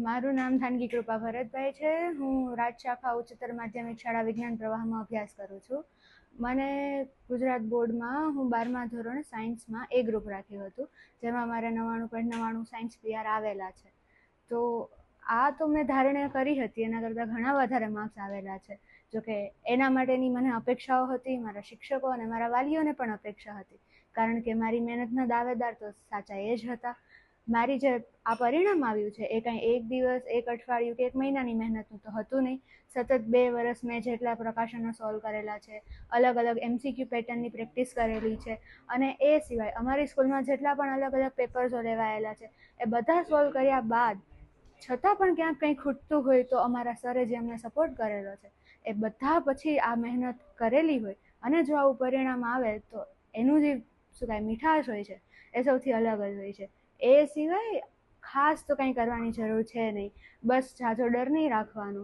મારું નામ થાનગી કૃપા ભરતભાઈ છે. હું રાજશાખા ઉચ્ચતર માધ્યમિક શાળા વિજ્ઞાન પ્રવાહમાં અભ્યાસ કરું છું. મને ગુજરાત બોર્ડમાં હું 12મા ધોરણ સાયન્સમાં એ ગ્રુપ રાખ્યું હતું, જેમાં મારે 99.99 સાયન્સ PR આવેલા છે. તો આ તો મેં ધારણા કરી હતી, એના કરતાં ઘણા વધારે માર્ક્સ આવેલા છે. જોકે એના માટેની મને અપેક્ષાઓ હતી, મારા શિક્ષકો અને મારા વાલીઓને પણ અપેક્ષા હતી, કારણ કે મારી મહેનતના દાવેદાર તો સાચા એ જ હતા. મારી જે આ પરિણામ આવ્યું છે એ કાંઈ એક દિવસ, એક અઠવાડિયું કે એક મહિનાની મહેનતનું તો હતું નહીં. સતત 2 વર્ષ મેં જેટલા પ્રકાશનો સોલ્વ કરેલા છે, અલગ અલગ MCQ પેટર્નની પ્રેક્ટિસ કરેલી છે, અને એ સિવાય અમારી સ્કૂલમાં જેટલા પણ અલગ અલગ પેપર્સો લેવાયેલા છે એ બધા સોલ્વ કર્યા બાદ છતાં પણ ક્યાંક કંઈ ખૂટતું હોય તો અમારા સરે જે અમને સપોર્ટ કરેલો છે એ બધા પછી આ મહેનત કરેલી હોય અને જો આવું પરિણામ આવે તો એનું જે શું કાંઈ મીઠાશ હોય છે એ સૌથી અલગ જ હોય છે. એ સિવાય ખાસ તો કંઈ કરવાની જરૂર છે નહીં. બસ ઝાઝો ડર નહીં રાખવાનો.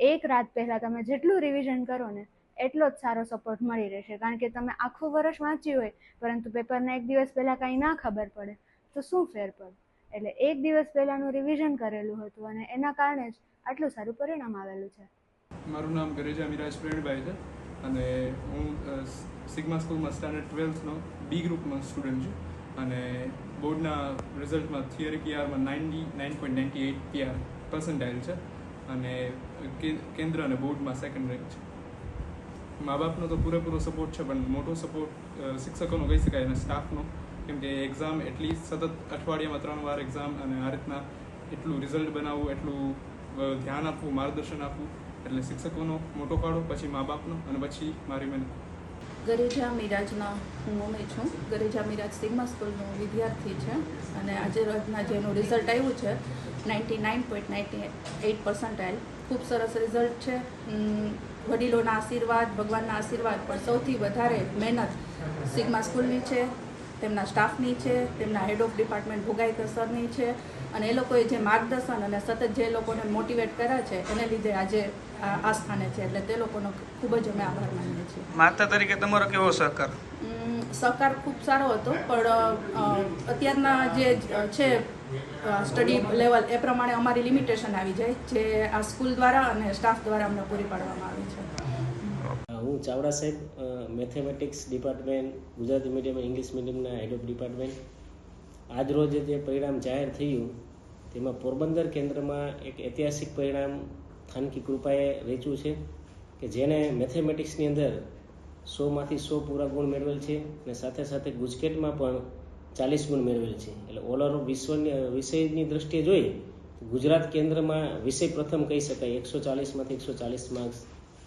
એક રાત પહેલાં તમે જેટલું રિવિઝન કરો ને એટલો જ સારો સપોર્ટ મળી રહેશે, કારણ કે તમે આખું વર્ષ વાંચ્યું હોય પરંતુ પેપરના એક દિવસ પહેલાં કાંઈ ના ખબર પડે તો શું ફેર પડે. એટલે એક દિવસ પહેલાંનું રિવિઝન કરેલું હતું અને એના કારણે જ આટલું સારું પરિણામ આવેલું છે. મારું નામ ગરેજા મિરાજ પ્રેરણભાઈ છે અને હું સિગ્મા સ્કૂલમાં સ્ટાન્ડર્ડ 12થનો B ગ્રુપમાં સ્ટુડન્ટ છું અને બોર્ડના રિઝલ્ટમાં થિયરી PRમાં 99.98 PR પર્સન્ટાઇલ છે અને કેન્દ્ર અને બોર્ડમાં સેકન્ડ રેન્ક છે. મા બાપનો તો પૂરેપૂરો સપોર્ટ છે, પણ મોટો સપોર્ટ શિક્ષકોનો કહી શકાય અને સ્ટાફનો, કેમ કે એક્ઝામ એટલી સતત અઠવાડિયામાં 3 વાર એક્ઝામ અને આ રીતના એટલું રિઝલ્ટ બનાવવું, એટલું ધ્યાન આપવું, માર્ગદર્શન આપવું, એટલે શિક્ષકોનો મોટો ફાળો, પછી મા બાપનો અને પછી મારી મહેનત. ગરેજા મિરાજના હું મમ્મી છું. ગરેજા મિરાજ સિગ્મા સ્કૂલનો વિદ્યાર્થી છે અને આજે રોજના જેનું રિઝલ્ટ આવ્યું છે 99.98 પર્સન્ટાઇલ, ખૂબ સરસ રિઝલ્ટ છે. વડીલોના આશીર્વાદ, ભગવાનના આશીર્વાદ, પણ સૌથી વધારે મહેનત સિગ્મા સ્કૂલની છે, તેમના સ્ટાફની છે, તેમના હેડ ઓફ ડિપાર્ટમેન્ટ ભોગાઈકર સરની છે, અને એ લોકોએ જે માર્ગદર્શન અને સતત જે લોકોને મોટિવેટ કર્યા છે એને લીધે આજે આ સ્થાને છે. એટલે તે લોકોનો ખૂબ જ અમે આભાર માનીએ છીએ. માતા તરીકે તમારો કેવો સહકાર? સહકાર ખૂબ સારો હતો, પણ અત્યારના જે છે સ્ટડી લેવલ એ પ્રમાણે અમારી લિમિટેશન આવી જાય, જે આ સ્કૂલ દ્વારા અને સ્ટાફ દ્વારા અમને પૂરી પાડવામાં આવી છે. હું ચાવડા સાહેબ, mathematics department, Gujarati medium English મીડિયમના હેડ ઓફ ડિપાર્ટમેન્ટ. આજ રોજ જે પરિણામ જાહેર થયું તેમાં પોરબંદર કેન્દ્રમાં એક ઐતિહાસિક પરિણામ થાનકી કૃપાએ રચ્યું છે કે જેને મેથેમેટિક્સની અંદર 100માંથી 100 પૂરા ગુણ મેળવેલ છે અને સાથે સાથે ગુજકેટમાં પણ 40 ગુણ મેળવેલ છે. એટલે ઓલ ઓવર વિષયની દ્રષ્ટિએ જોઈએ ગુજરાત કેન્દ્રમાં વિષય પ્રથમ કહી શકાય. 140માંથી 140 માર્ક્સ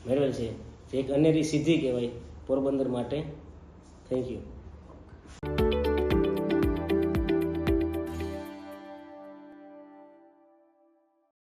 મેળવેલ છે, જે એક અનેરી સિદ્ધિ કહેવાય પોરબંદર માટે. Thank you.